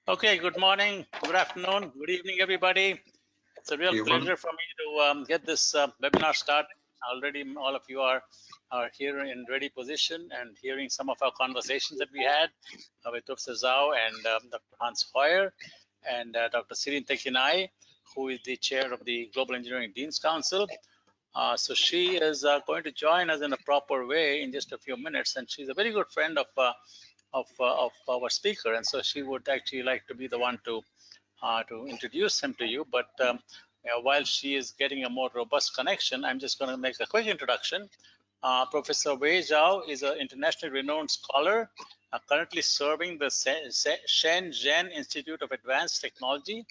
Okay, good morning, good afternoon, good evening, everybody. It's a real pleasure for me to get this webinar started. Already all of you are here in ready position and hearing some of our conversations that we had with Professor Zhao and Dr. Hans Hoyer and Dr. Sirin Tekinai, who is the chair of the Global Engineering Deans Council. So she is going to join us in a proper way in just a few minutes, and she's a very good friend of our speaker, and so she would actually like to be the one to introduce him to you. But while she is getting a more robust connection, I'm just going to make a quick introduction. Professor Wei Zhao is an internationally renowned scholar, currently serving the Shenzhen Institute of Advanced Technology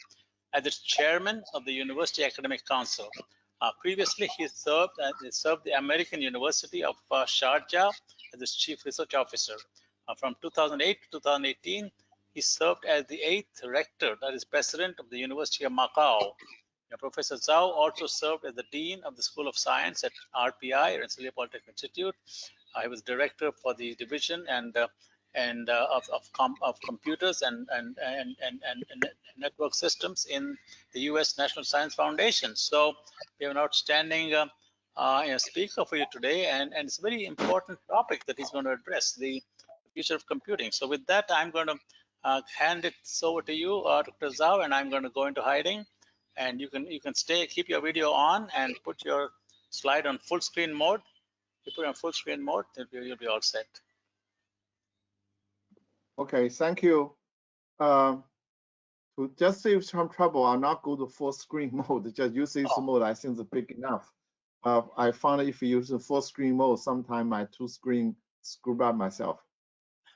as its chairman of the University Academic Council. Previously, he served the American University of Sharjah as its chief research officer. From 2008 to 2018, he served as the 8th rector, that is president of the University of Macau. Professor Zhao also served as the dean of the School of Science at RPI, Rensselaer Polytechnic Institute. He was director for the division of computers and network systems in the U.S. National Science Foundation. So we have an outstanding speaker for you today, and it's a very important topic that he's going to address, the future of computing. So with that, I'm going to hand it over to you, Dr. Zhao, and I'm going to go into hiding. And you can keep your video on and put your slide on full screen mode. You put it on full screen mode, you'll be all set. Okay, thank you. To just save some trouble, I'll not go to full screen mode. Just use this mode. I think it's big enough. I found if you use the full screen mode, sometimes my two screen screw up myself.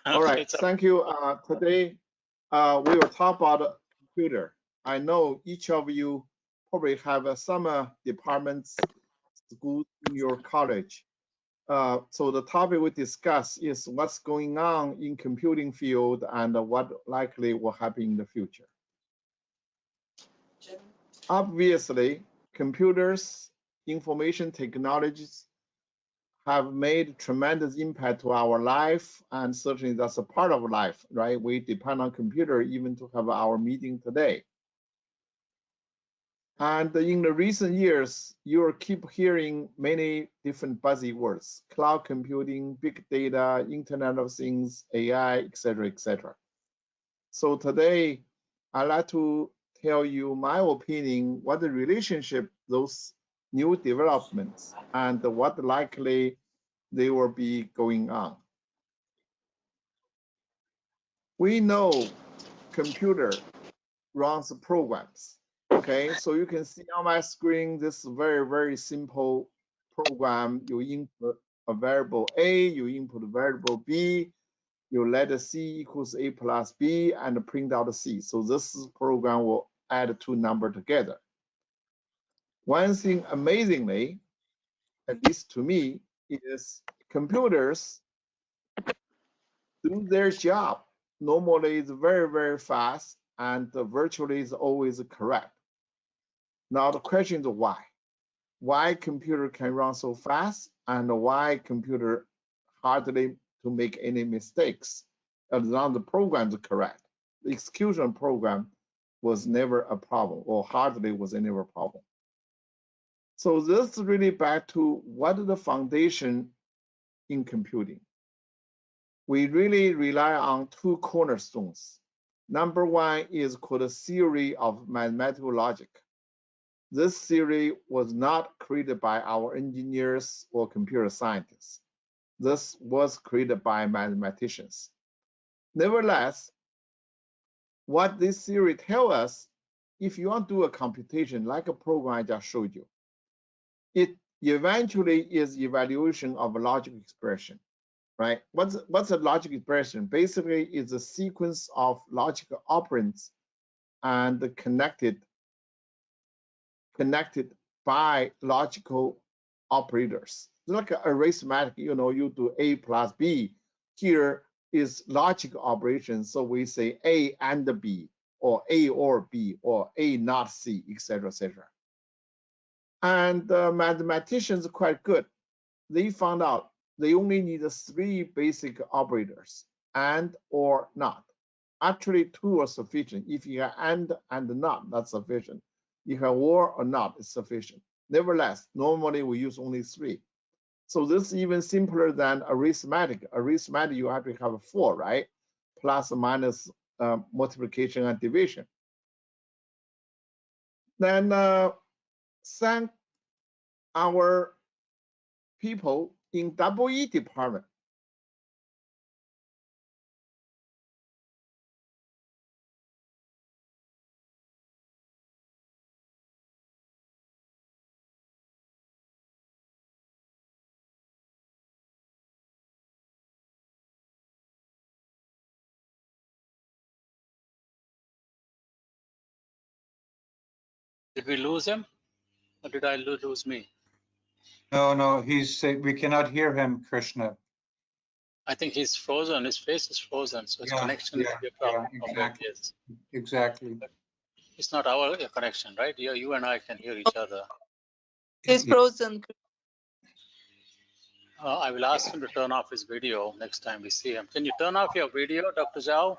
All right, thank you. Today we will talk about a computer. I know each of you probably have some departments, schools in your college. So the topic we discuss is what's going on in computing field and what likely will happen in the future. Obviously, computers, information technologies have made tremendous impact to our life, and certainly that's a part of life, right? We depend on computer even to have our meeting today. And in the recent years, you'll keep hearing many different buzzy words: cloud computing, big data, Internet of Things, AI, etc., etc. So today, I'd like to tell you my opinion, what the relationship, those new developments, and what likely they will be going on. We know computer runs programs. Okay, so you can see on my screen this very, very simple program. You input a variable A, you input a variable B, you let the C equals A plus B and print out the C. So this program will add two numbers together. One thing amazingly, at least to me, is computers do their job. Normally it's very, very fast and virtually is always correct. Now the question is why? Why computer can run so fast and why computer hardly to make any mistakes as long as the program is correct. The execution program was never a problem, or hardly was never a problem. So this is really back to what is the foundation in computing. We really rely on two cornerstones. Number one is called a theory of mathematical logic. This theory was not created by our engineers or computer scientists. This was created by mathematicians. Nevertheless, what this theory tells us, if you want to do a computation like a program I just showed you, it eventually is evaluation of a logic expression, right? What's a logic expression? Basically, it's a sequence of logical operands and connected by logical operators. It's like an arithmetic, you know, you do A plus B. Here is logical operation, so we say A and B, or A or B, or A not C, etc., etc. And mathematicians are quite good. They found out they only need three basic operators, and or not. Actually, 2 are sufficient. If you have and not, that's sufficient. If you have or not, it's sufficient. Nevertheless, normally we use only 3. So this is even simpler than arithmetic. Arithmetic, you have to have 4, right? Plus or minus multiplication and division. Then thank our people in EE department. Did we lose him? Or did I lose me? No, we cannot hear him, Krishna. I think he's frozen. His face is frozen, so his connection is a problem. Exactly. Yes. Exactly. But it's not our connection, right? You and I can hear each other. He's frozen. I will ask him to turn off his video next time we see him. Can you turn off your video, Dr. Zhao?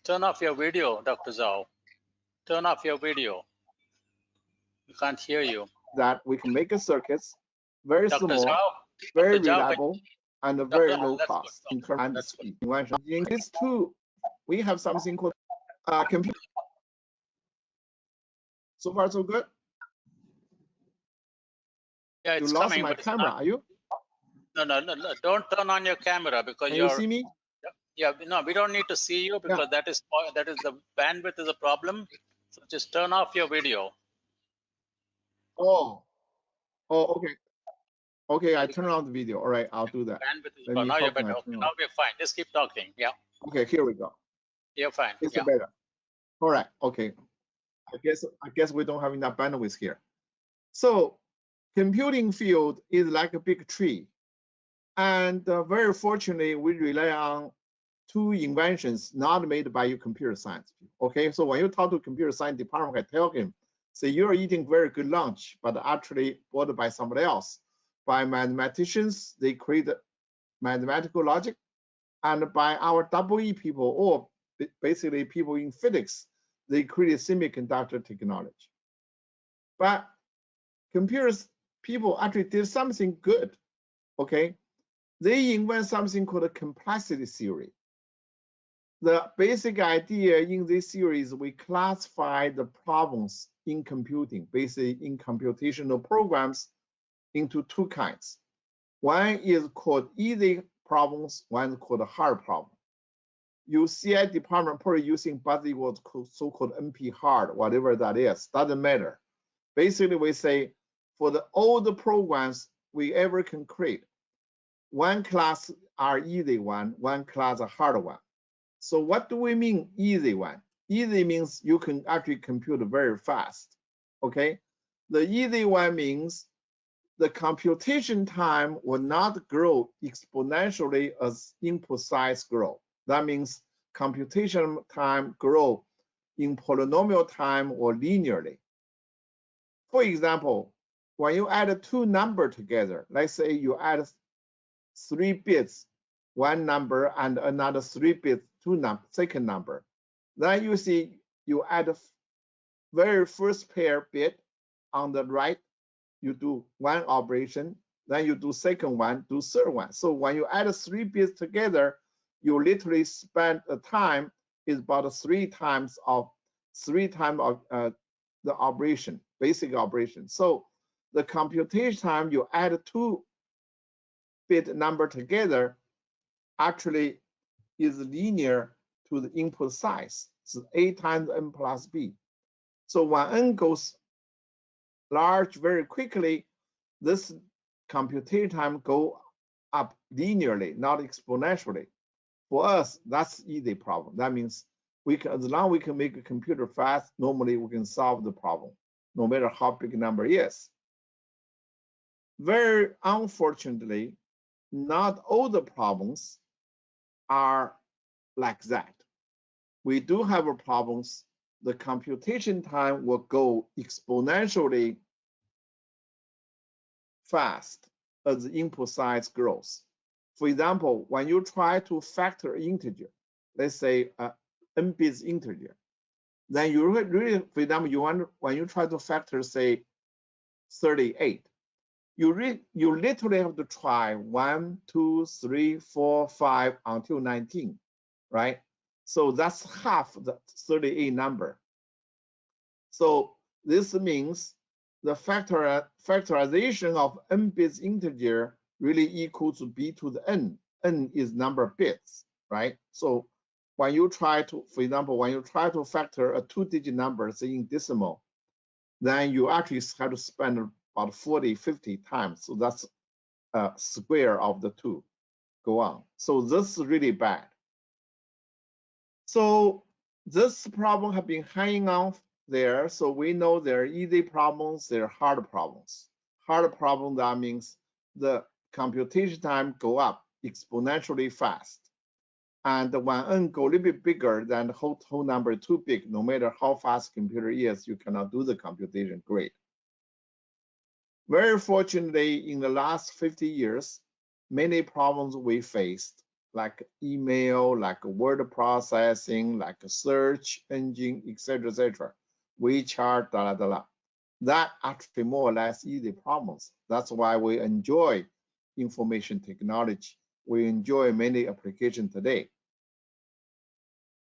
Turn off your video, Dr. Zhao. Turn off your video. We can't hear you. That we can make a circuits very Dr. small, Zhao, very Dr. Zhao, reliable, and a very low cost in terms of speed. In these two, we have something called computer. So far, so good. Yeah, it's you lost coming, my but it's camera, not. are you? No. Don't turn on your camera because Can you see me? Yeah, no, we don't need to see you because that is the bandwidth is a problem. So just turn off your video. Oh, okay. Okay, I turn on the video. All right, I'll do that. Bandwidth is Let me now you're hope better. I Okay, turn now on. we're fine. Just keep talking. Yeah, Okay, here we go. you're fine. It's Yeah. better. All right. Okay. I guess we don't have enough bandwidth here. So, computing field is like a big tree, and very fortunately, we rely on 2 inventions not made by your computer science. Okay, so when you talk to computer science department, I tell him, say you're eating very good lunch, but actually bought by somebody else. By mathematicians, they create mathematical logic, and by our EE people, or basically people in physics, they created semiconductor technology. But computers people actually did something good. Okay, they invent something called a complexity theory. The basic idea in this series, we classify the problems in computing, basically in computational programs, into 2 kinds. One is called easy problems, one is called hard problem. You CI department probably using buzzword so-called NP hard, whatever that is, doesn't matter. Basically, we say for all the programs we ever can create, one class are easy one class a hard one. So what do we mean easy one? Easy means you can actually compute very fast, okay? The easy one means the computation time will not grow exponentially as input size grow. That means computation time grow in polynomial time or linearly. For example, when you add 2 numbers together, let's say you add 3 bits, one number and another 3 bits, second number. Then you see you add a very first pair bit on the right, you do one operation, then you do second one, do third one. So when you add 3 bits together, you literally spend the time is about 3 times of the operation, basic operation. So the computation time you add 2 bit number together actually is linear to the input size. It's A times n plus b. So when n goes large very quickly, this computation time go up linearly, not exponentially. For us, that's easy problem. That means we can, as long as we can make a computer fast, normally we can solve the problem, no matter how big number is. Very unfortunately, not all the problems are like that. We do have problems. The computation time will go exponentially fast as the input size grows. For example, when you try to factor integer, let's say n-bit integer, then you really, for example, when you try to factor, say, 38, you literally have to try 1, 2, 3, 4, 5 until 19, right? So that's half the 38 number. So this means the factorization of n-bit integer really equals to b to the n. N is number of bits, right? So when you try to, for example, when you try to factor a 2-digit number, say in decimal, then you actually have to spend about 40, 50 times. So that's a square of the 2 go on. So this is really bad. So this problem has been hanging on there. So we know there are easy problems, there are hard problems. Hard problem, that means the computation time go up exponentially fast. And when n go a little bit bigger, then the whole number is too big. No matter how fast computer is, you cannot do the computation great. Very fortunately, in the last 50 years, many problems we faced, like email, like word processing, like a search engine, etc., WeChat, that actually more or less easy problems. That's why we enjoy information technology. We enjoy many applications today.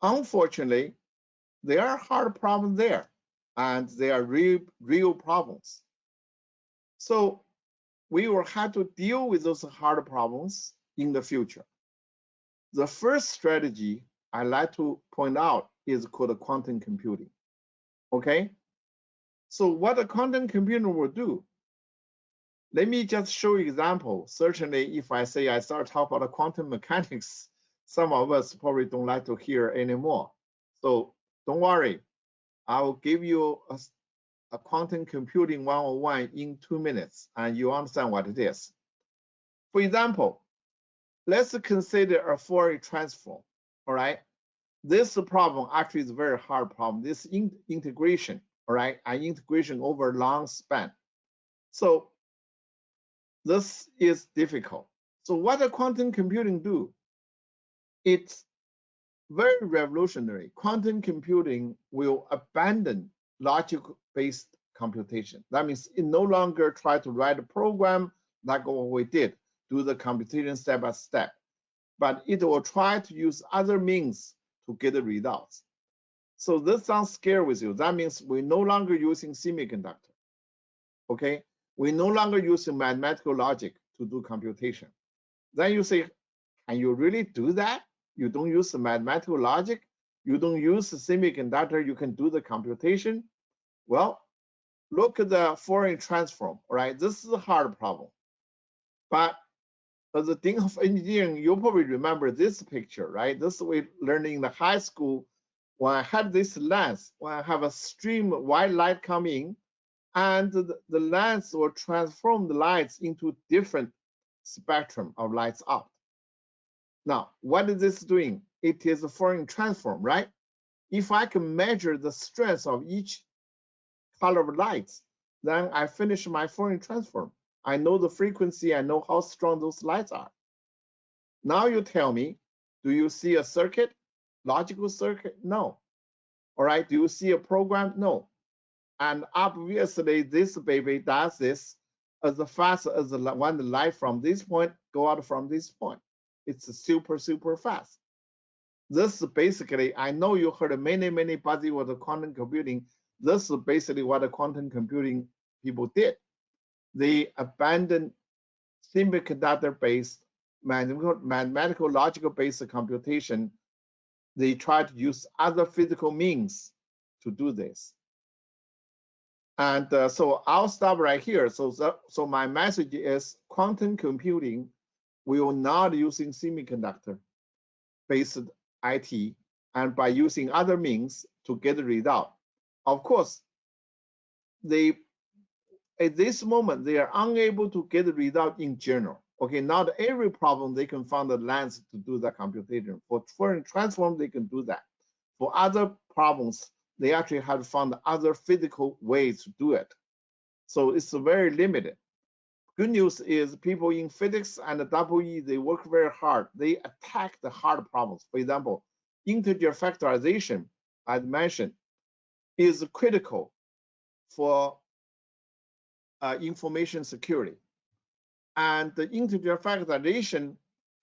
Unfortunately, there are hard problems there, and they are real problems. So we will have to deal with those hard problems in the future. The first strategy I like to point out is called quantum computing. Okay? So what a quantum computer will do, let me just show you an example. Certainly, if I say I start talking about quantum mechanics, some of us probably don't like to hear anymore. So don't worry, I will give you a quantum computing 101 in 2 minutes, and you understand what it is. For example, let's consider a Fourier transform, all right? This problem actually is a very hard problem. This integration, all right, an integration over a long span. So this is difficult. So what does quantum computing do? It's very revolutionary. Quantum computing will abandon logic-based computation. That means it no longer try to write a program like what we did, do the computation step by step, but it will try to use other means to get the results. So this sounds scary with you. That means we're no longer using semiconductor, okay? We're no longer using mathematical logic to do computation. Then you say, can you really do that? You don't use the mathematical logic? You don't use the semiconductor, you can do the computation? Well, look at the Fourier transform, right? This is a hard problem. But as a thing of engineering, you probably remember this picture, right? This we learned in the high school. When I had this lens, when I have a stream of white light coming, and the lens will transform the lights into different spectrum of lights out. Now, what is this doing? It is a Fourier transform, right? If I can measure the strength of each color of lights, then I finish my Fourier transform. I know the frequency, I know how strong those lights are. Now you tell me, do you see a circuit, logical circuit? No. All right, do you see a program? No. And obviously this baby does this as fast as when the light from this point go out from this point. It's super, super fast. This is basically, I know you heard many buzzwords of quantum computing. This is basically what the quantum computing people did. They abandoned semiconductor-based, mathematical logical-based computation. They tried to use other physical means to do this. And so I'll stop right here. So my message is quantum computing will not using semiconductor-based IT, and by using other means to get the result. Of course, at this moment, they are unable to get the result in general. Okay, not every problem they can find the lens to do the computation. For Fourier transform, they can do that. For other problems, they actually have to find other physical ways to do it. So it's very limited. Good news is people in physics and EE, they work very hard. They attack the hard problems. For example, integer factorization, as mentioned, is critical for information security. And the integer factorization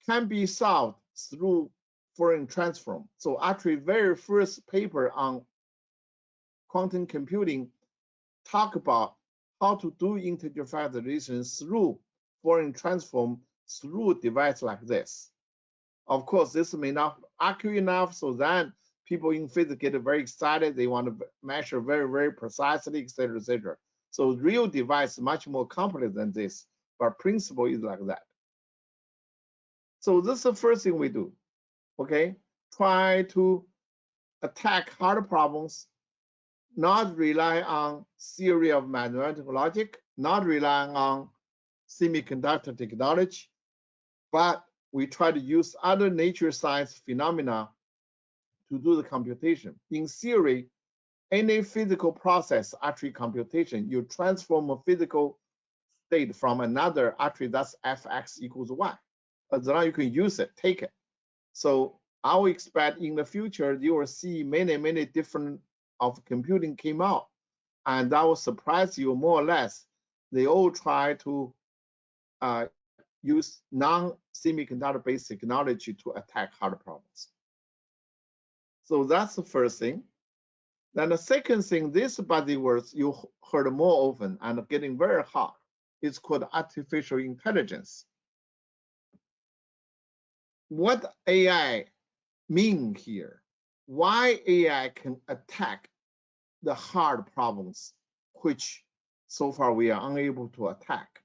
can be solved through Fourier transform. So actually, very first paper on quantum computing talk about how to do integer factorization through Fourier transform through a device like this. Of course, this may not be accurate enough, so then people in physics get very excited. They want to measure very, very precisely, et cetera, et cetera. So real device is much more complex than this, but principle is like that. So this is the first thing we do, okay? Try to attack hard problems, not rely on theory of mathematical logic, not relying on semiconductor technology, but we try to use other nature science phenomena to do the computation. In theory, any physical process, actually computation, you transform a physical state from another, actually that's fx equals y. As long as you can use it, take it. So I will expect in the future, you will see many, many different of computing came out, and that will surprise you more or less. They all try to use non-semiconductor-based technology to attack hard problems. So that's the first thing. Then the second thing, this buzzwords you heard more often and getting very hot, is called artificial intelligence. What AI mean here? Why AI can attack the hard problems, which so far we are unable to attack?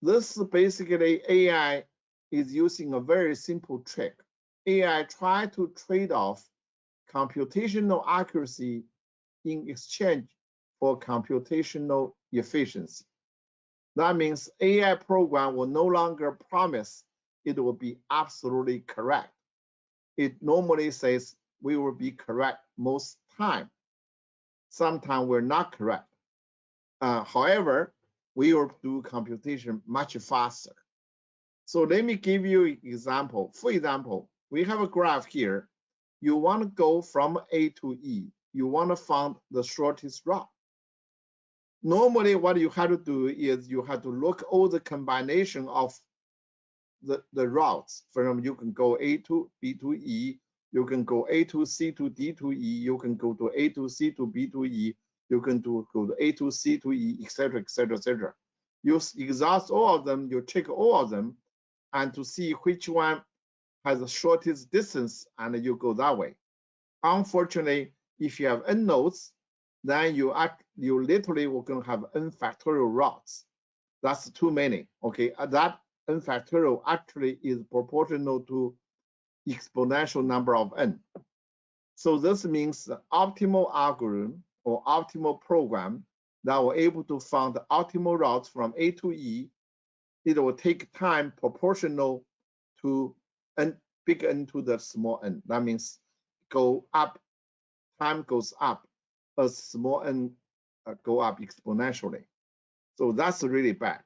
This basically AI is using a very simple trick. AI try to trade off computational accuracy in exchange for computational efficiency. That means AI program will no longer promise it will be absolutely correct. It normally says we will be correct most time. Sometimes we're not correct. However, we will do computation much faster. So let me give you an example. For example, we have a graph here. You want to go from A to E. You want to find the shortest route. Normally, what you have to do is you have to look all the combination of the routes. For example, you can go A to B to E. You can go A to C to D to E. You can go to A to C to B to E. You can go to A to C to E, etc., etc., etc. You exhaust all of them. You check all of them, and to see which one has the shortest distance, and you go that way. Unfortunately, if you have n nodes, then you literally will going to have n factorial routes. That's too many. Okay, that n factorial actually is proportional to exponential number of n. So this means the optimal algorithm or optimal program that will able to find the optimal routes from A to E, it will take time proportional to n, big n to the small n. That means go up, time goes up as small n go up exponentially. So that's really bad.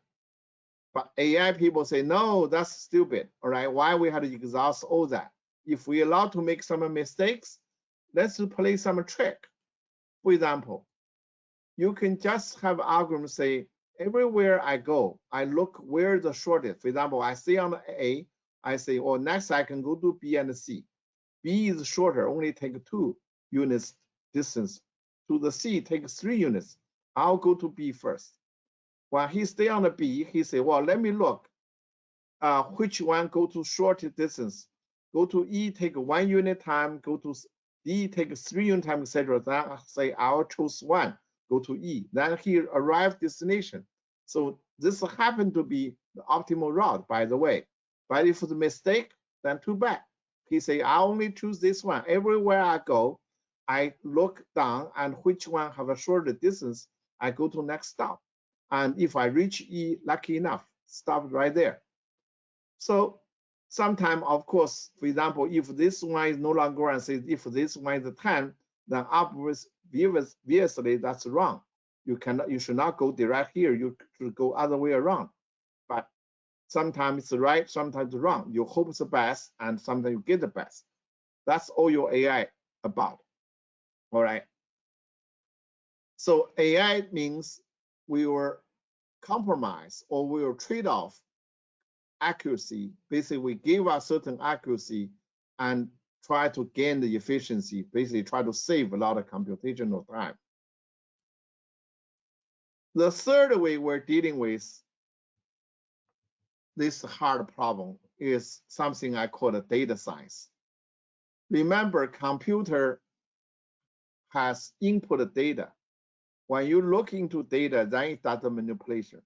But AI people say, no, that's stupid. All right, why we have to exhaust all that? If we allow to make some mistakes, let's play some trick. For example, you can just have algorithm say, everywhere I go, I look where the shortest. For example, I stay on A, I say, oh, next I can go to B and C. B is shorter, only take 2 units distance. To the C, take 3 units. I'll go to B first. While he stay on the B, he say, well, let me look which one go to shortest distance. Go to E, take 1 unit time, go to D, take 3 unit time, etc. Then I say, I'll choose 1, go to E. Then he arrived destination. So this happened to be the optimal route, by the way. But if it's a mistake, then too bad. He say, I only choose this one. Everywhere I go, I look down and which one have a shorter distance, I go to next stop. And if I reach E, lucky enough, stop right there. So sometime, of course, for example, if this one is no longer and says if this one is a 10, then obviously that's wrong. You should not go direct here. You should go other way around. But sometimes it's right, sometimes it's wrong. You hope it's the best, and sometimes you get the best. That's all your AI about. All right. So AI means we will compromise or we will trade off accuracy. Basically, we give a certain accuracy and try to gain the efficiency, basically try to save a lot of computational time. The third way we're dealing with this hard problem is something I call a data science. Remember, computer has input data. When you look into data, then it does the manipulation.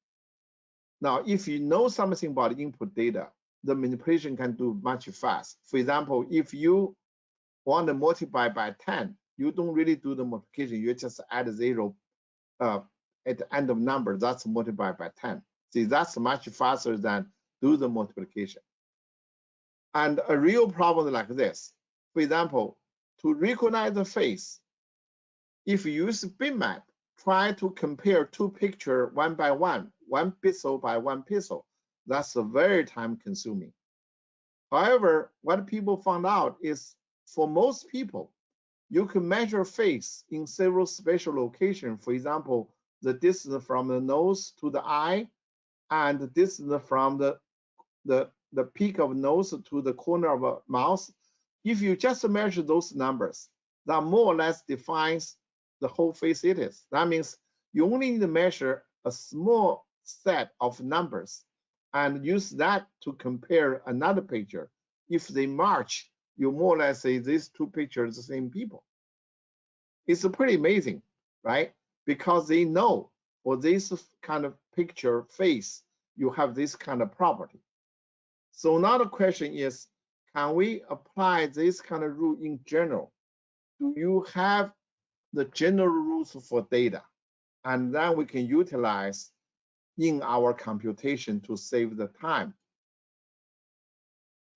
Now, if you know something about input data, the manipulation can do much fast. For example, if you want to multiply by 10, you don't really do the multiplication. You just add 0 at the end of number. That's multiplied by 10. See, that's much faster than do the multiplication. And a real problem like this, for example, to recognize the face, if you use bitmap, try to compare two pictures one by one pixel by one pixel. That's very time consuming. However, what people found out is for most people, you can measure face in several spatial locations. For example, the distance from the nose to the eye, and the distance from the peak of nose to the corner of a mouth. If you just measure those numbers, that more or less defines the whole face it is. That means you only need to measure a small set of numbers and use that to compare another picture. If they match, you more or less say these two pictures are the same people. It's pretty amazing, right? Because they know for this kind of picture face, you have this kind of property. So now the question is, can we apply this kind of rule in general? Do you have the general rules for data? And then we can utilize in our computation to save the time.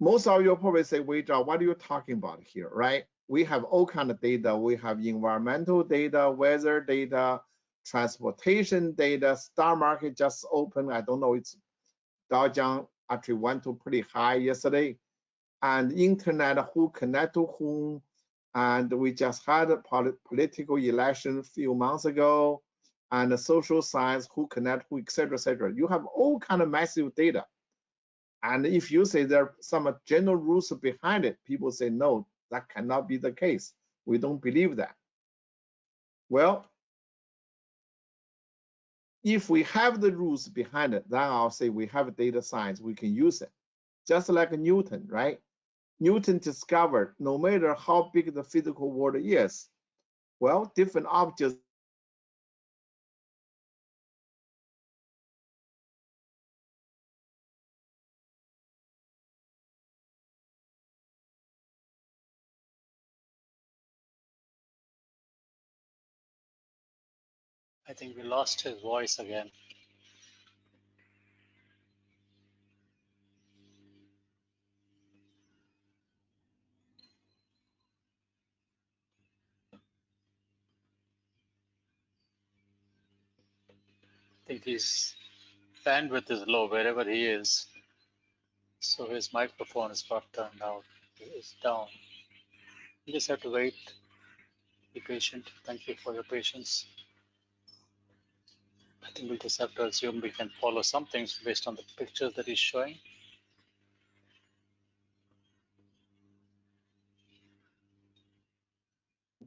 Most of you probably say, wait, what are you talking about here, right? We have all kind of data. We have environmental data, weather data, transportation data, stock market just opened. I don't know, it's Dow Jones actually went to pretty high yesterday. And internet, who connect to whom. And we just had a political election a few months ago, and the social science, who connect who, et cetera, et cetera. You have all kind of massive data. And if you say there are some general rules behind it, people say, no, that cannot be the case. We don't believe that. Well, if we have the rules behind it, then I'll say we have data science, we can use it. Just like Newton, right? Newton discovered no matter how big the physical world is, well, different objects I think we lost his voice again. I think his bandwidth is low wherever he is. So his microphone is not turned out, it's down. You just have to wait, be patient. Thank you for your patience. I think we'll just have to assume we can follow some things based on the pictures that he's showing.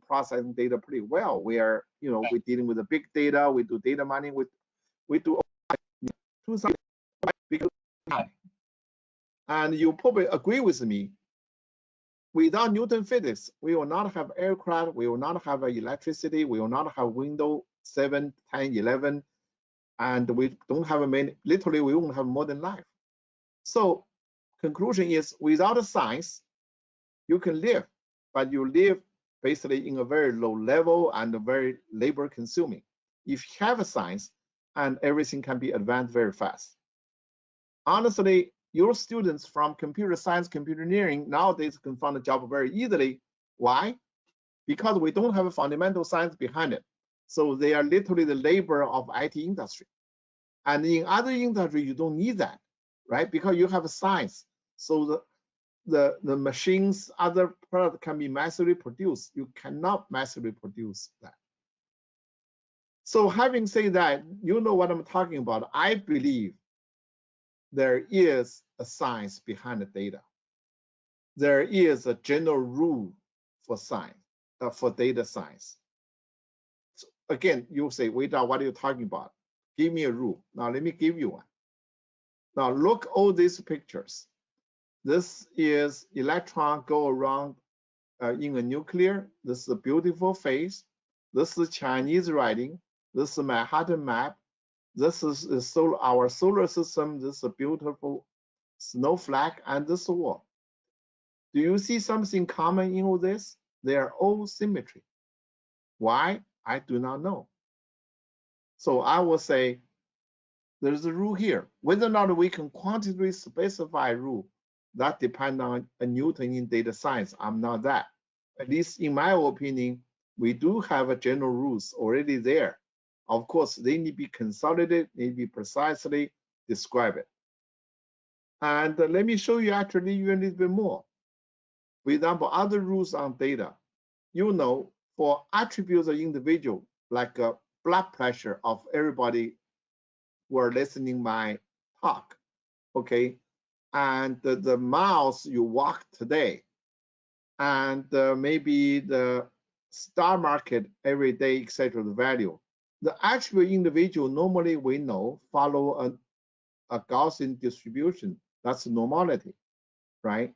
processing data pretty well. We are, we're dealing with the big data. We do data mining. We do something because, and you probably agree with me. Without Newton physics, we will not have aircraft. We will not have electricity. We will not have Windows 7, 10, 11, and we don't have many. Literally, we won't have modern life. So, conclusion is, without a science, you can live, but you live basically in a very low level and very labor consuming. If you have a science, and everything can be advanced very fast. Honestly, your students from computer science, computer engineering nowadays can find a job very easily. Why? Because we don't have a fundamental science behind it. So they are literally the labor of IT industry. And in other industry, you don't need that, right? Because you have science. So the machines, other product can be massively produced. You cannot massively produce that. So having said that, you know what I'm talking about. I believe there is a science behind the data. There is a general rule for science, for data science. So again, you say, wait, what are you talking about? Give me a rule. Now let me give you one. Now look all these pictures. This is electron go around in a nuclear. This is a beautiful face. This is Chinese writing. This is Manhattan map. This is our solar system. This is a beautiful snowflake and this world. Do you see something common in all this? They are all symmetry. Why? I do not know. So I will say there's a rule here. Whether or not we can quantitatively specify a rule, that depends on a Newtonian data science. I'm not that. At least in my opinion, we do have a general rules already there. Of course, they need to be consolidated, need to be precisely described. And let me show you actually even a little bit more. For example, other rules on data. You know, for attributes of individual, like blood pressure of everybody who are listening my talk, okay? And the miles you walk today, and maybe the stock market every day, etc. The value. The actual individual normally we know follow a Gaussian distribution. That's normality, right?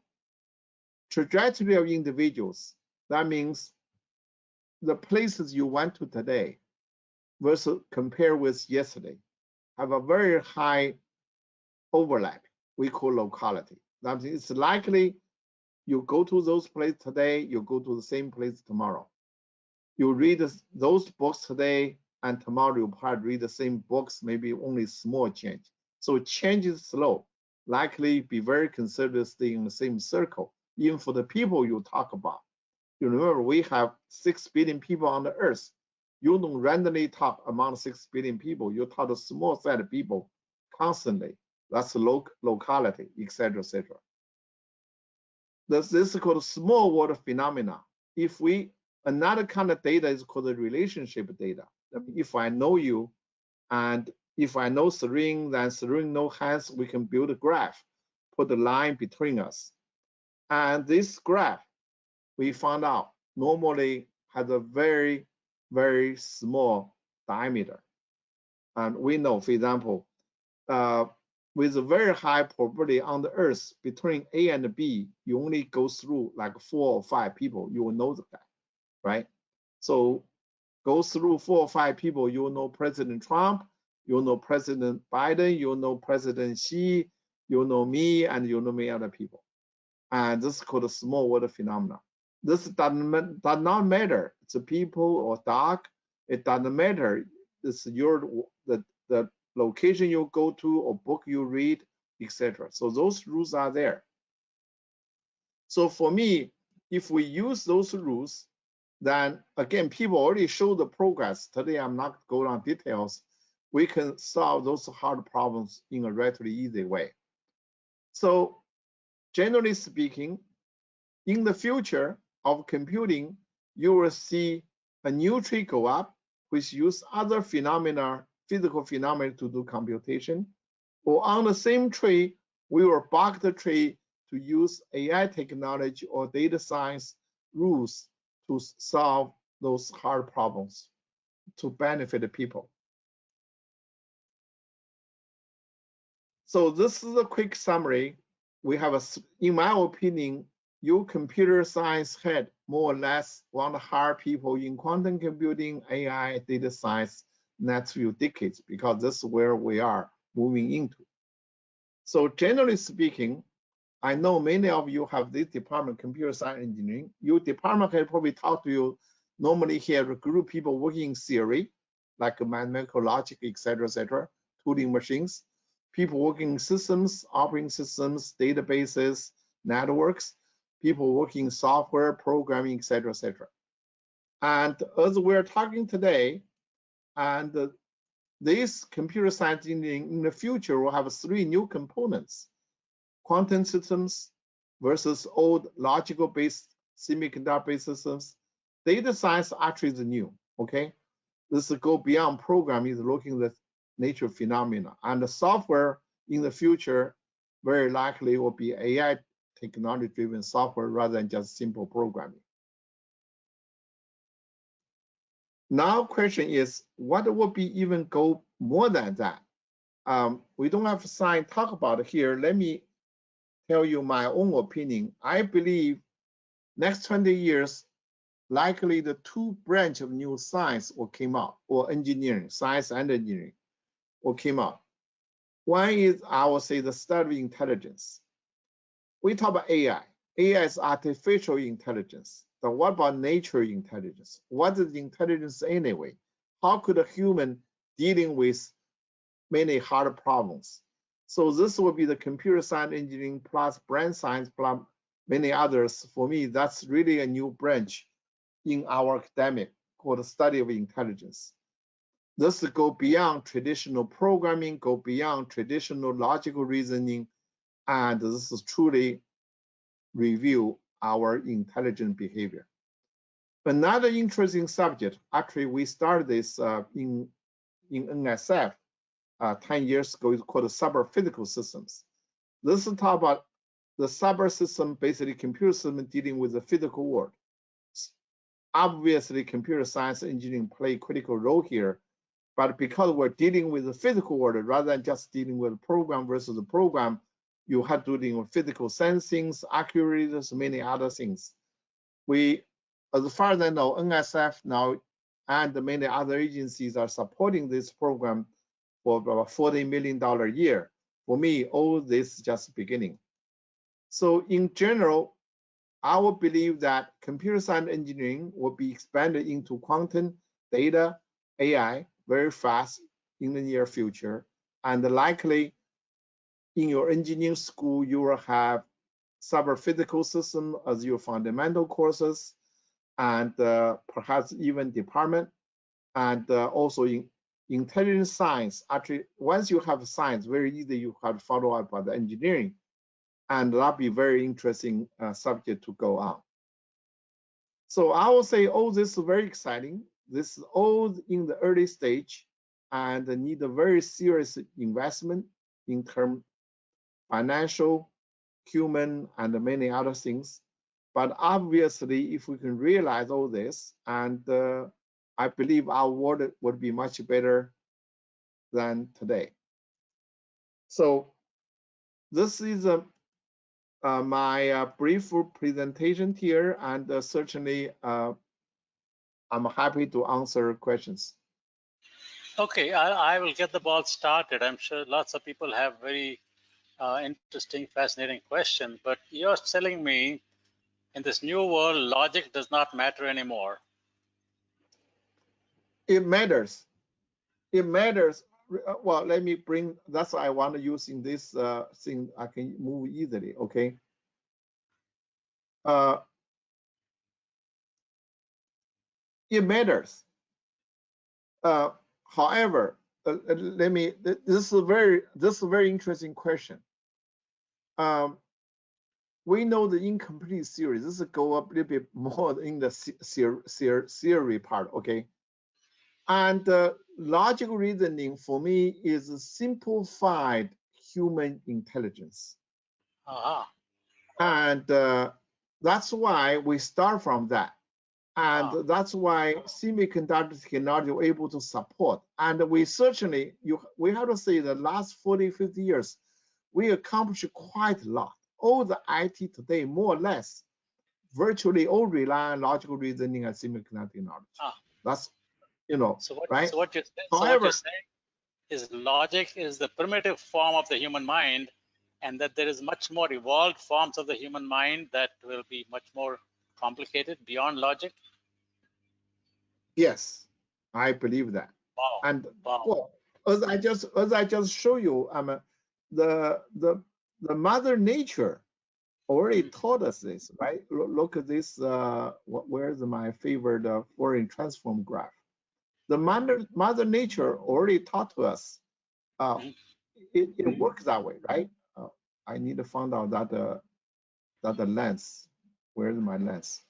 Trajectory of individuals. That means the places you went to today versus compare with yesterday have a very high overlap. We call locality. That means it's likely you go to those places today, you go to the same place tomorrow. You read those books today, and tomorrow you probably read the same books, maybe only small change. So change is slow, likely be very conservative, stay in the same circle, even for the people you talk about. You remember we have 6 billion people on the earth. You don't randomly talk among 6 billion people, you talk to small set of people constantly. That's locality, etc., etc. This is called small world phenomena. If another kind of data is called the relationship data. I mean, if I know you, and if I know Serene, then Serene knows Hans, we can build a graph, put a line between us. And this graph, we found out, normally has a very, very small diameter. And we know, for example, with a very high probability on the Earth, between A and B, you only go through like 4 or 5 people, you will know the guy, right? So go through 4 or 5 people, you'll know President Trump, you'll know President Biden, you'll know President Xi, you'll know me, and you'll know many other people. And this is called a small world phenomenon. This does not matter. It's a people or dog. It doesn't matter. It's the location you go to or book you read, etc. So those rules are there. So for me, if we use those rules, then again, people already show the progress. Today, I'm not going on details. We can solve those hard problems in a relatively easy way. So generally speaking, in the future of computing, you will see a new tree go up, which use other phenomena, physical phenomena to do computation. Or on the same tree, we will block the tree to use AI technology or data science rules to solve those hard problems to benefit the people. So this is a quick summary. We have in my opinion, your computer science head more or less want to hire people in quantum computing, AI, data science next few decades, because this is where we are moving into. So generally speaking, I know many of you have this department, computer science engineering. Your department can probably talk to you. Normally here, a group of people working in theory, like mathematical logic, etc., tooling machines. People working in systems, operating systems, databases, networks. People working in software, programming, etc., etc. And as we're talking today, And this computer science engineering in the future will have 3 new components: quantum systems versus old logical-based semiconductor-based systems. Data science actually is new, okay? This go beyond programming, is looking at nature phenomena. And the software in the future very likely will be AI technology-driven software rather than just simple programming. Now question is, what would be even go more than that? We don't have science talk about it here. Let me tell you my own opinion. I believe next 20 years, likely the 2 branch of new science will come out, or engineering, science and engineering will come out. One is, I will say, the study of intelligence. We talk about AI. AI is artificial intelligence. But what about nature intelligence? What is intelligence anyway? How could a human dealing with many hard problems? So this will be the computer science engineering plus brain science plus many others. For me, that's really a new branch in our academic called the study of intelligence. This go beyond traditional programming, go beyond traditional logical reasoning, and this is truly review our intelligent behavior. Another interesting subject, actually we started this in NSF 10 years ago, is called cyber-physical systems. This is talk about the cyber system, basically computer system dealing with the physical world. Obviously, computer science engineering play a critical role here, but because we're dealing with the physical world rather than just dealing with program versus the program, you have to deal with physical sensings, actuators, many other things. We, as far as I know, NSF now and many other agencies are supporting this program for about $40 million a year. For me, all this is just beginning. So in general, I would believe that computer science engineering will be expanded into quantum, data, AI very fast in the near future. And likely in your engineering school, you will have cyber-physical system as your fundamental courses, and perhaps even department. And also in intelligence science, actually, once you have science, very easy you have to follow up on the engineering. And that'll be very interesting subject to go on. So I will say, oh, this is very exciting. This is all in the early stage and need a very serious investment in terms financial, human, and many other things. But obviously, if we can realize all this, and I believe our world would be much better than today. So this is my brief presentation here, and certainly I'm happy to answer questions. Okay, I will get the ball started. I'm sure lots of people have very interesting, fascinating questions, but you're telling me in this new world, logic does not matter anymore. It matters. It matters. Well, let me bring, that's what I want to use in this thing. I can move easily, okay? It matters. However, let me, this is a very interesting question. We know the incomplete series. This will go up a little bit more in the theory part, okay? And logical reasoning for me is a simplified human intelligence. And that's why we start from that. And that's why semiconductor technology are able to support. And we certainly, we have to say the last 40, 50 years, we accomplished quite a lot. All the IT today, more or less, virtually all rely on logical reasoning and semiconductor technology. That's, you know, right? So what you're saying is logic is the primitive form of the human mind, and that there is much more evolved forms of the human mind that will be much more complicated beyond logic? Yes, I believe that. Wow. And wow. Well, as I just show you, the Mother Nature already taught us this, right? Look at this. Where's my favorite Fourier transform graph? The mother nature already taught to us. It works that way, right? I need to find out that the lens. Where's my lens?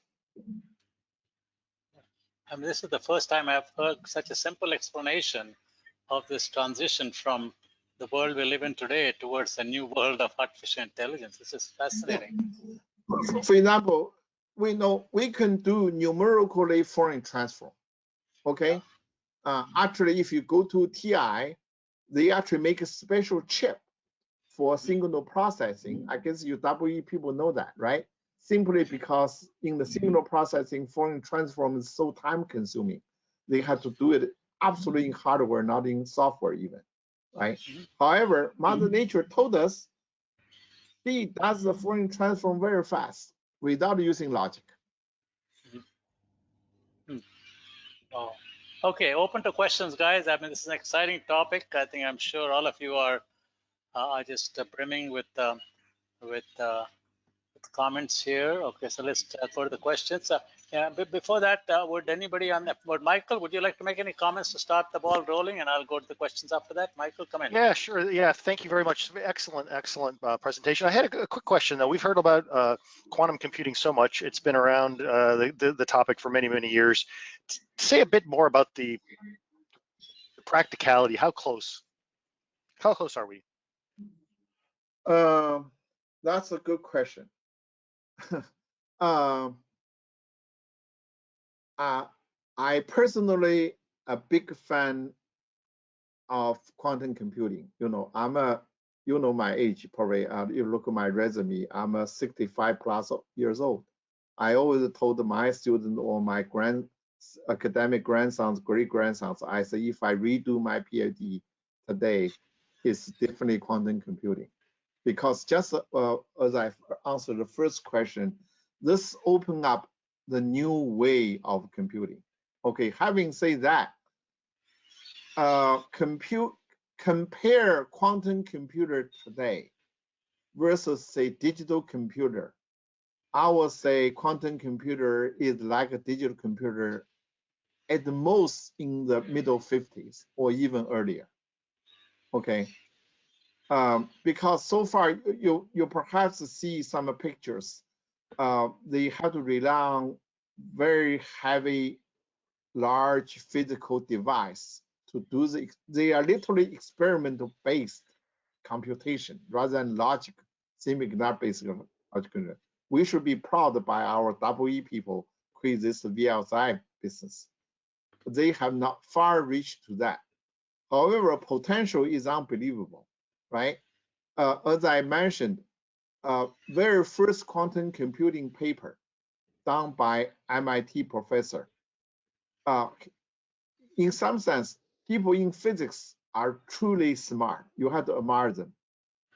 I mean, this is the first time I've heard such a simple explanation of this transition from the world we live in today towards a new world of artificial intelligence. This is fascinating. So for example, we know we can do numerically foreign transform. Okay. Actually, if you go to TI, they actually make a special chip for signal processing. I guess you WE people know that, right? Simply because in the signal processing, foreign transform is so time consuming. They have to do it absolutely in hardware, not in software even, right? However, Mother Nature told us she does the foreign transform very fast without using logic. Oh. Okay, open to questions, guys. I mean, this is an exciting topic. I think I'm sure all of you are just brimming with comments here. Okay, so let's go to the questions. Yeah, before that, would anybody Michael, would you like to make any comments to start the ball rolling, and I'll go to the questions after that? Michael, come in. Yeah, sure. Yeah, thank you very much. Excellent presentation. I had a quick question though. We've heard about quantum computing so much. It's been around the topic for many years. Say a bit more about the practicality. How close are we? That's a good question. I personally a big fan of quantum computing. You know, you know my age probably. You look at my resume. I'm a 65 plus years old. I always told my students or my academic grandsons, great grandsons, I say if I redo my PhD today, it's definitely quantum computing, because just as I answered the first question, this opened up the new way of computing. Okay, having said that, compare quantum computer today versus say digital computer. I would say quantum computer is like a digital computer at the most in the middle 50s or even earlier. Okay, because so far you perhaps see some pictures. They have to rely on very heavy, large physical device to do they are literally experimental based computation rather than logic, semiconductor-based logic. We should be proud by our WE people create this VLSI business. They have not far reached to that. However, potential is unbelievable, right? As I mentioned, very first quantum computing paper done by MIT professor. In some sense, people in physics are truly smart. You have to admire them.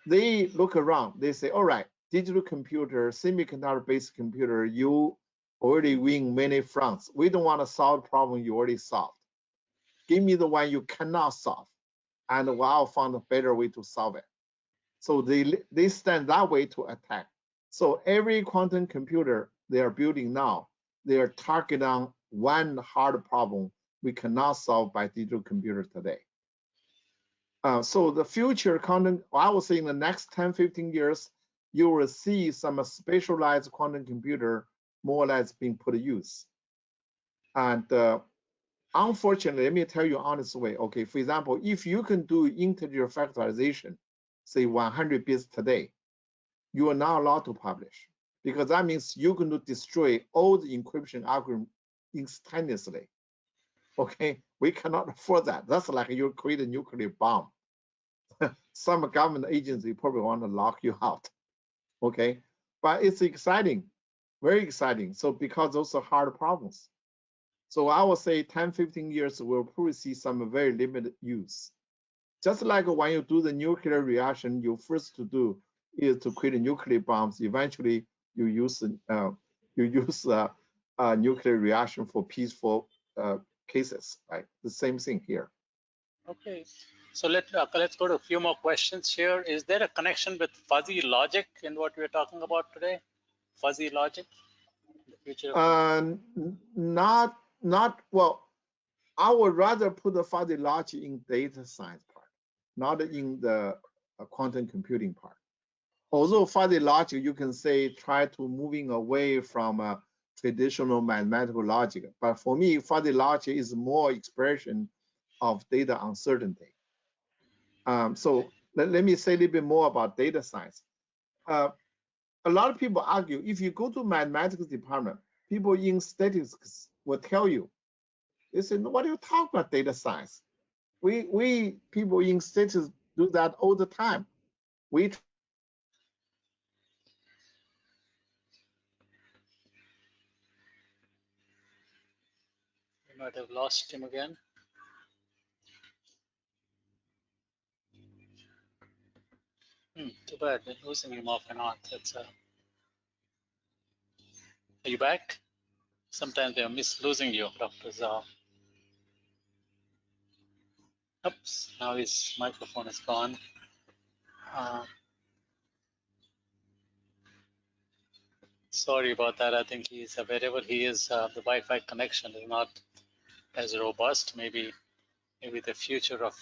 They look around, they say, all right, digital computer, semiconductor-based computer, you already win many fronts. We don't want to solve the problem you already solved. Give me the one you cannot solve, and I'll find a better way to solve it. So they stand that way to attack. So every quantum computer they are building now, they are targeting on one hard problem we cannot solve by digital computer today. So the future quantum, I would say in the next 10, 15 years, you will see some specialized quantum computer more or less being put to use. And unfortunately, let me tell you honest way. Okay, for example, if you can do integer factorization, say 100 bits today, you are not allowed to publish, because that means you're going to destroy all the encryption algorithm instantaneously. Okay, we cannot afford that. That's like you create a nuclear bomb. Some government agency probably want to lock you out. Okay, but it's exciting, very exciting. So because those are hard problems. So I would say 10, 15 years, we'll probably see some very limited use. Just like when you do the nuclear reaction, you first to do is to create nuclear bombs. Eventually, you use nuclear reaction for peaceful cases, right? The same thing here. Okay, so let's go to a few more questions here. Is there a connection with fuzzy logic in what we're talking about today? Fuzzy logic? The future of Not well. I would rather put the fuzzy logic in data science part, not in the quantum computing part. Although fuzzy logic, you can say try to moving away from traditional mathematical logic, but for me, fuzzy logic is more expression of data uncertainty. So let me say a little bit more about data science. A lot of people argue if you go to mathematics department, people in statistics will tell you, they say, what are you talking about data science? We people in statistics do that all the time. We might have lost him again. Too bad, they're losing him off and on. That's are you back? Sometimes they miss losing you, Dr. Zhao. Oops, now his microphone is gone. Sorry about that. I think he's wherever he is, the Wi-Fi connection is not as robust. Maybe the future of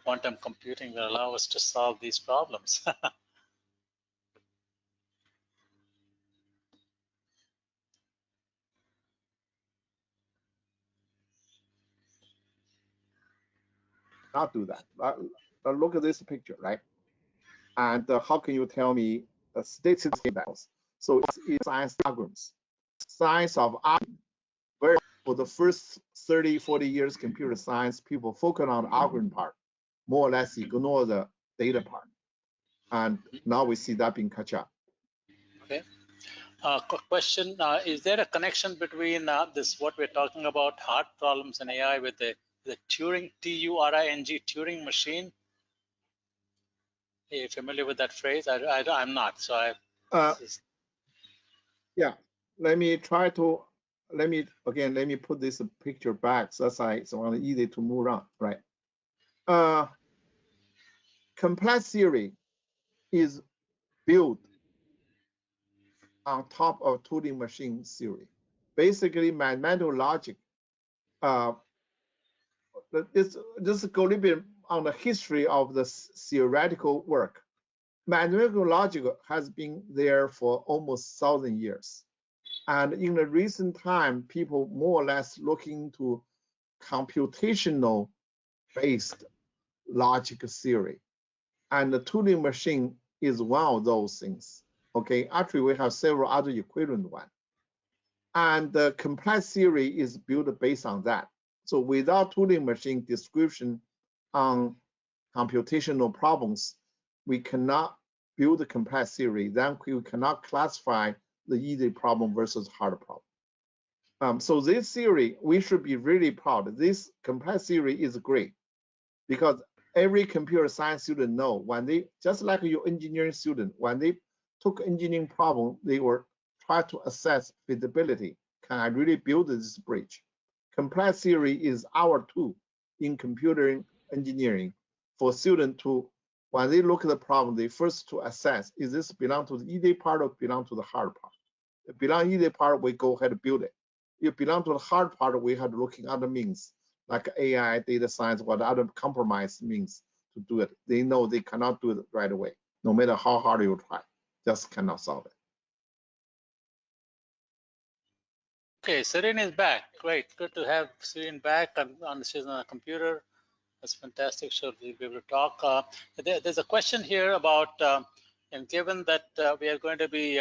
quantum computing will allow us to solve these problems. not do that. Look at this picture, right? And how can you tell me statistics values? So it's science algorithms. Science of algorithm. For the first 30, 40 years, computer science, people focus on the algorithm part, more or less ignore the data part. And now we see that being catch up. Okay. Question, is there a connection between this, what we're talking about, hard problems in AI with the Turing, T-U-R-I-N-G, Turing machine? Are you familiar with that phrase? I'm not, so yeah, let me put this picture back so it's easy to move on, right? Complex theory is built on top of Turing machine theory. Basically, mathematical logic, just go a little bit on the history of the theoretical work. Mathematical logic has been there for almost 1,000 years. And in the recent time, people more or less looking to computational based logic theory. And the Turing machine is one of those things. Okay, actually we have several other equivalent ones. And the complex theory is built based on that. So without Turing machine description on computational problems, we cannot build a complex theory. Then we cannot classify the easy problem versus hard problem. So this theory, we should be really proud. This complex theory is great because every computer science student know when they, just like your engineering student, when they took engineering problem, they were try to assess feasibility. Can I really build this bridge? Complex theory is our tool in computer engineering for students to, when they look at the problem, they first to assess, is this belong to the easy part or belong to the hard part? If belong easy part, we go ahead and build it. If belong to the hard part, we have to look at other means, like AI, data science, what other compromise means to do it. They know they cannot do it right away. No matter how hard you try, just cannot solve it. okay, Serene is back. Great, good to have Serene back. She's on a computer. That's fantastic. So we'll be able to talk. There's a question here about, and given that we are going to be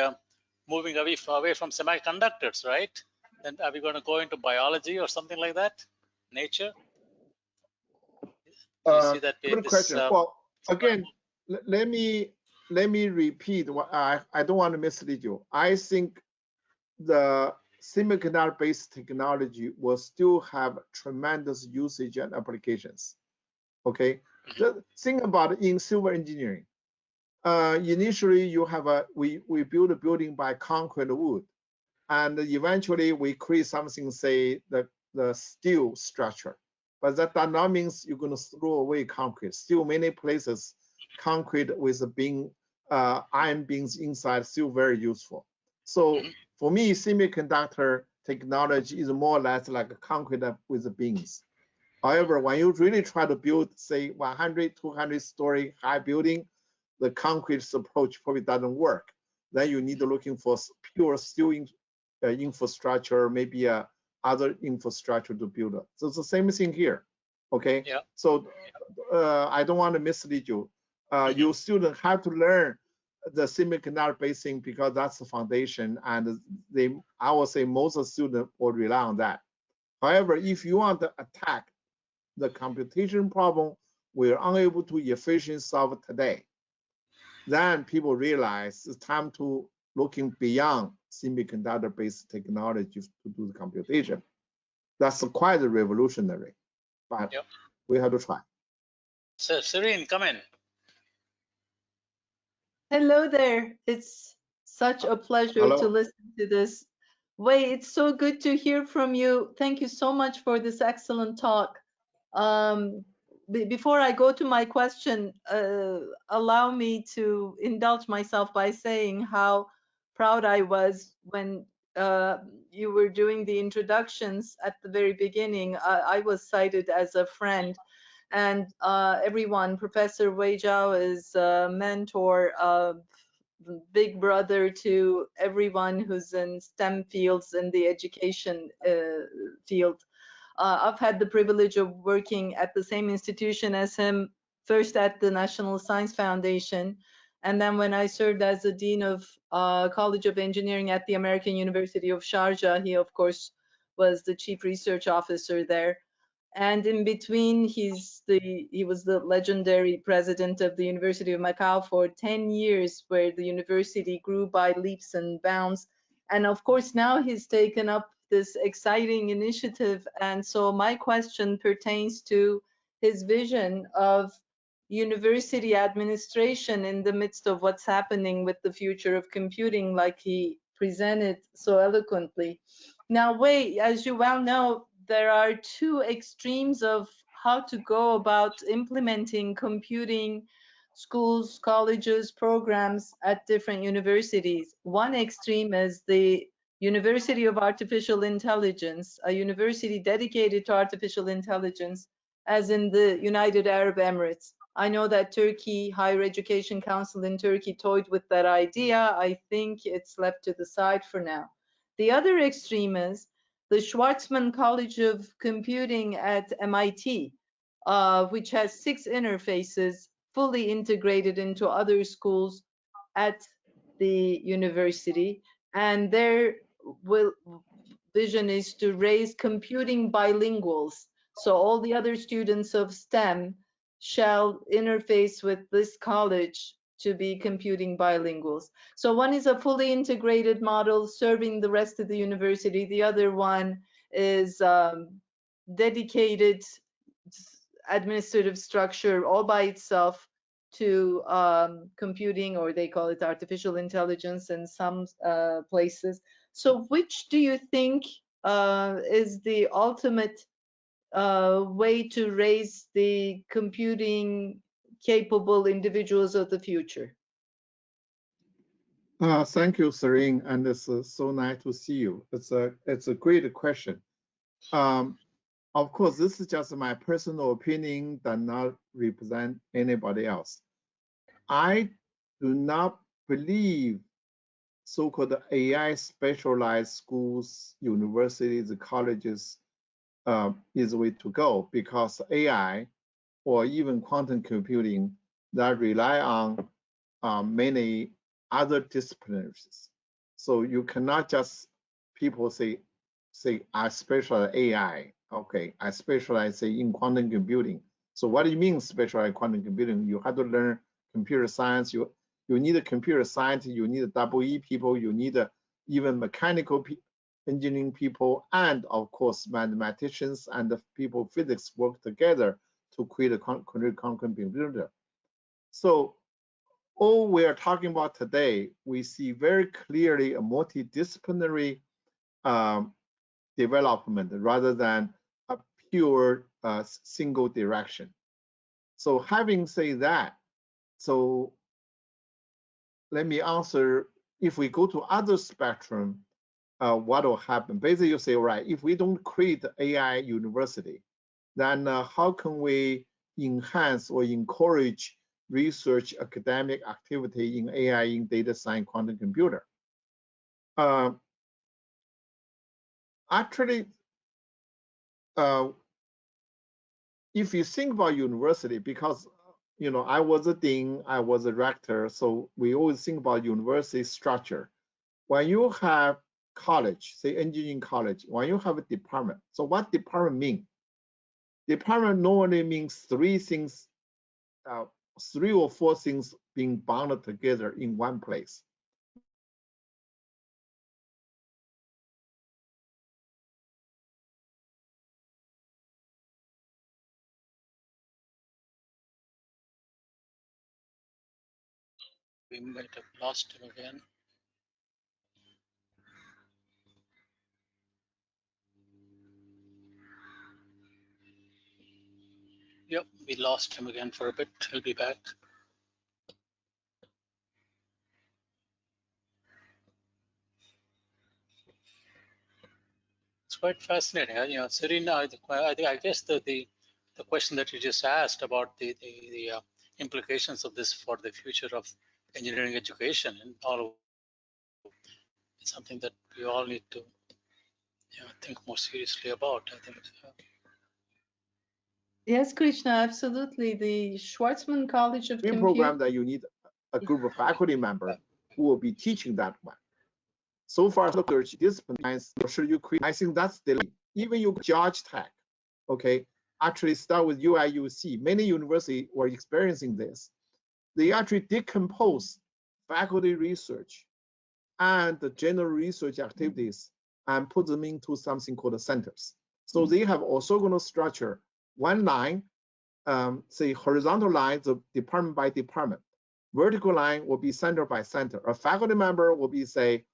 moving away from semiconductors, right? Then are we going to go into biology or something like that? Nature? You see that Good question. Well, again, let me repeat what I don't want to mislead you. I think the semiconductor-based technology will still have tremendous usage and applications. Okay, just think about it in civil engineering. Initially, you have we build a building by concrete or wood, and eventually we create something, say the steel structure. But that does not mean you're going to throw away concrete. Still, many places, concrete with a beam, iron beams inside, still very useful. So for me, semiconductor technology is more or less like a concrete with beams. However, when you really try to build, say, 100, 200-story high building, the concrete approach probably doesn't work. Then you need to looking for pure steel infrastructure, maybe other infrastructure to build up. So it's the same thing here. Okay. Yeah. So I don't want to mislead you. You students have to learn the semiconductor-based thing because that's the foundation, and I would say most of the students will rely on that. However, if you want to attack the computation problem we're unable to efficiently solve today, then people realize it's time to looking beyond semiconductor-based technology to do the computation. That's quite revolutionary, but we have to try. So, Serene, come in. Hello there. It's such a pleasure to listen to this. Wei, it's so good to hear from you. Thank you so much for this excellent talk. Before I go to my question, allow me to indulge myself by saying how proud I was when you were doing the introductions at the very beginning. I was cited as a friend, and everyone, Professor Wei Zhao is a mentor, big brother to everyone who's in STEM fields in the education field. I've had the privilege of working at the same institution as him, first at the National Science Foundation, and then when I served as the Dean of College of Engineering at the American University of Sharjah, he of course was the Chief Research Officer there. And in between, he was the legendary president of the University of Macau for 10 years, where the university grew by leaps and bounds. And of course, now he's taken up this exciting initiative. And so my question pertains to his vision of university administration in the midst of what's happening with the future of computing, like he presented so eloquently. Now, Wei, as you well know, there are two extremes of how to go about implementing computing schools, colleges, programs at different universities. One extreme is the University of Artificial Intelligence, a university dedicated to artificial intelligence, as in the United Arab Emirates. I know that Turkey, Higher Education Council in Turkey toyed with that idea. I think it's left to the side for now. The other extreme is the Schwarzman College of Computing at MIT, which has 6 interfaces fully integrated into other schools at the university. And their vision is to raise computing bilinguals. So all the other students of STEM shall interface with this college to be computing bilinguals. So one is a fully integrated model serving the rest of the university. The other one is dedicated administrative structure all by itself to computing, or they call it artificial intelligence in some places. So which do you think is the ultimate way to raise the computing capable individuals of the future? Thank you, Serene, and it's so nice to see you. It's a great question. Of course, this is just my personal opinion, does not represent anybody else. I do not believe so-called AI specialized schools, universities, colleges is the way to go, because AI or even quantum computing that rely on many other disciplines. So you cannot just people say I specialize AI. Okay, I specialize say in quantum computing. So what do you mean specialize quantum computing? You have to learn computer science. You need a computer science. You need a EE people. You need even mechanical engineering people, and of course mathematicians and the people physics work together to create a quantum computer. So all we are talking about today, we see very clearly a multidisciplinary development rather than a pure single direction. So having said that, so let me answer, if we go to other spectrum, what will happen? Basically, you say, right, if we don't create AI university, then how can we enhance or encourage research academic activity in AI, in data science, quantum computer? Actually, if you think about university, because I was a dean, I was a rector, so we always think about university structure. When you have college, say engineering college, when you have a department, so what department mean? Department normally means three things, 3 or 4 things being bound together in one place. We might have lost him again. Yep, we lost him again for a bit. He'll be back. It's quite fascinating. Serena, I guess the question that you just asked about the implications of this for the future of engineering education and all, it's something that we all need to think more seriously about, I think. Yes, Krishna, absolutely. The Schwarzman College of Computing program that you need a group of faculty members who will be teaching that one. So far, research disciplines, should you create? I think that's the lead. Even you Georgia Tech, okay, actually start with UIUC. Many universities were experiencing this. They actually decompose faculty research and the general research activities and put them into something called the centers. So they have orthogonal structure. One line, say horizontal lines of department by department. Vertical line will be center by center. A faculty member will be, say,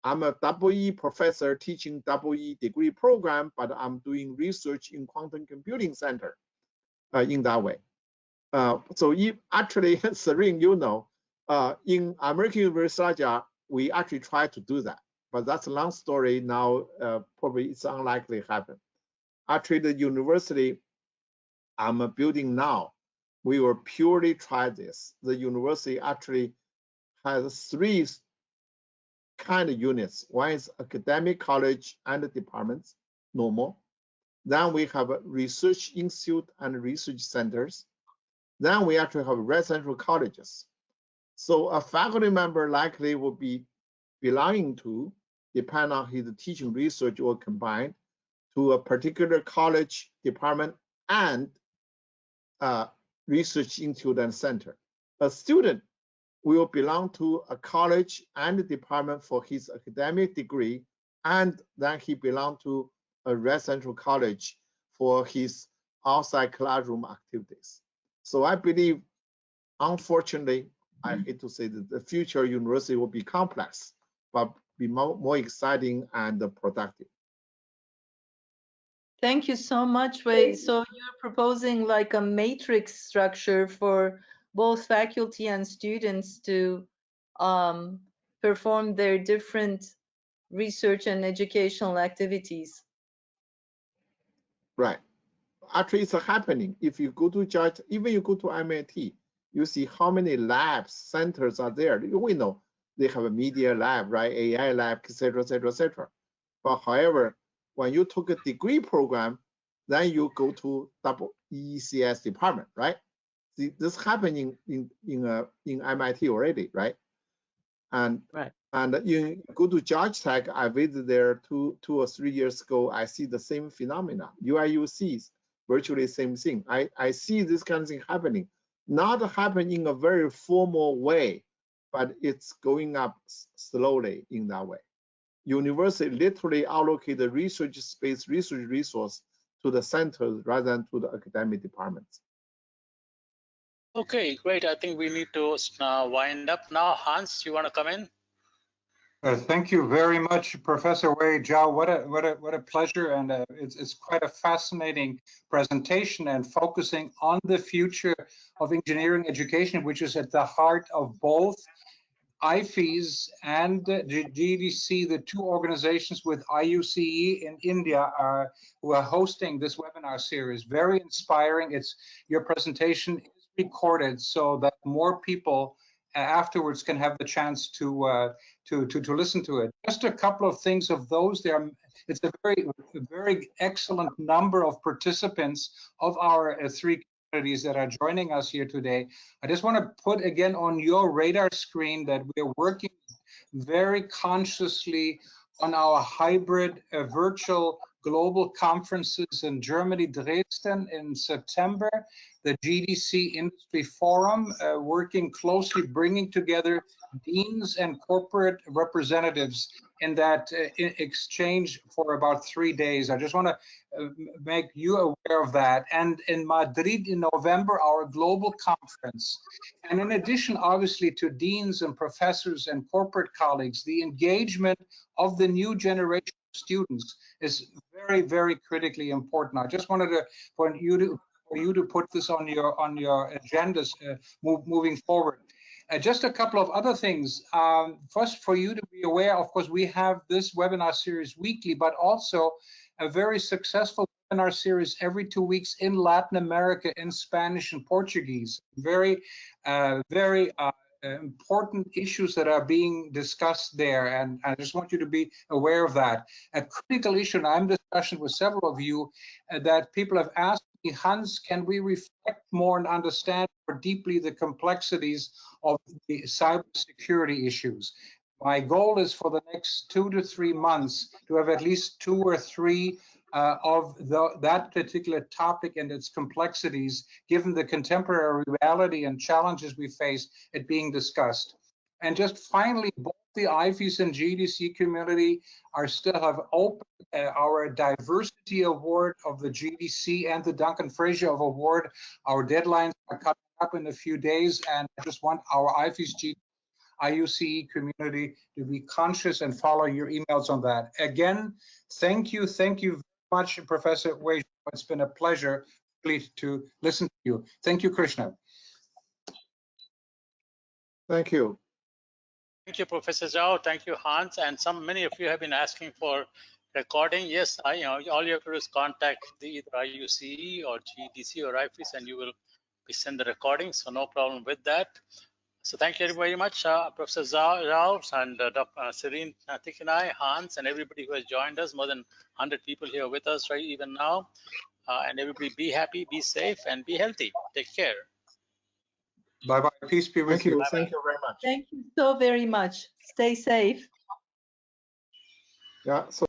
I'm a EE professor teaching EE degree program, but I'm doing research in quantum computing center in that way. So if actually, Serene, in American University, we actually try to do that, but that's a long story now. Probably it's unlikely to happen. Actually, the university I'm building now, we will purely try this. The university actually has 3 kind of units. One is academic college and departments, normal. Then we have a research institute and research centers. Then we actually have residential colleges. So a faculty member likely will be belonging to, depend on his teaching research or combined, to a particular college, department, and research institute and center. A student will belong to a college and a department for his academic degree, and then he belongs to a residential college for his outside classroom activities. So I believe, unfortunately, I hate to say that the future university will be complex, but be more exciting and productive. Thank you so much, Wei. So you're proposing like a matrix structure for both faculty and students to perform their different research and educational activities. Right. Actually, it's happening. If you go to Georgia, even you go to MIT, you see how many labs, centers are there. We know they have a media lab, right? AI lab, et cetera, et cetera, et cetera. But however, when you took a degree program, then you go to EECS department, right? See, this happening in MIT already, right? And right. And you go to Georgia Tech, I visited there two or 3 years ago. I see the same phenomena. UIUC's virtually same thing. I see this kind of thing happening, not happening in a very formal way, but it's going up slowly in that way. University literally allocate the research space, research resource to the centers rather than to the academic departments. Okay, great. I think we need to wind up now. Hans, you want to come in? Thank you very much, Professor Wei Zhao. What a pleasure, and it's quite a fascinating presentation and focusing on the future of engineering education, which is at the heart of both IFES and the GDC, the two organizations with IUCE in India, who are hosting this webinar series. Very inspiring. Your presentation is recorded so that more people afterwards can have the chance to listen to it. Just a couple of things of those. It's a very excellent number of participants of our three communities that are joining us here today. I just want to put again on your radar screen that we're working very consciously on our hybrid virtual global conferences in Germany, Dresden in September, the GDC Industry Forum, working closely, bringing together deans and corporate representatives in that exchange for about 3 days. I just want to make you aware of that. And in Madrid in November, our global conference. And in addition, obviously, to deans and professors and corporate colleagues, the engagement of the new generation of students is very, very critically important. I just wanted for you to put this on your agendas moving forward. Just a couple of other things. First, for you to be aware, of course, we have this webinar series weekly, but also a very successful webinar series every 2 weeks in Latin America in Spanish and Portuguese. Very important issues that are being discussed there, and I just want you to be aware of that. A critical issue, and I'm discussing with several of you, that people have asked me, Hans, can we reflect more and understand more deeply the complexities of the cybersecurity issues? My goal is for the next 2 to 3 months to have at least 2 or 3 of that particular topic and its complexities, given the contemporary reality and challenges we face, it being discussed. And just finally, both the IFES and GDC community still have open our diversity award of the GDC and the Duncan Fraser Award. Our deadlines are coming up in a few days, and I just want our IFES IUCE community to be conscious and follow your emails on that. Again, thank you very much, Professor Wei. It's been a pleasure to listen to you. Thank you, Krishna. Thank you. Thank you, Professor Zhao. Thank you, Hans. And many of you have been asking for recording. Yes, all you have to do is contact either IUCE or GDC or IFES, and you will be sent the recording. So no problem with that. So thank you very much, Professor Zhao and Dr. Serene Tikinai, Hans, and everybody who has joined us. More than 100 people here with us right even now. And everybody be happy, be safe, and be healthy. Take care. Bye-bye. Peace be with you. Thank you very much. Thank you so very much. Stay safe. Yeah. So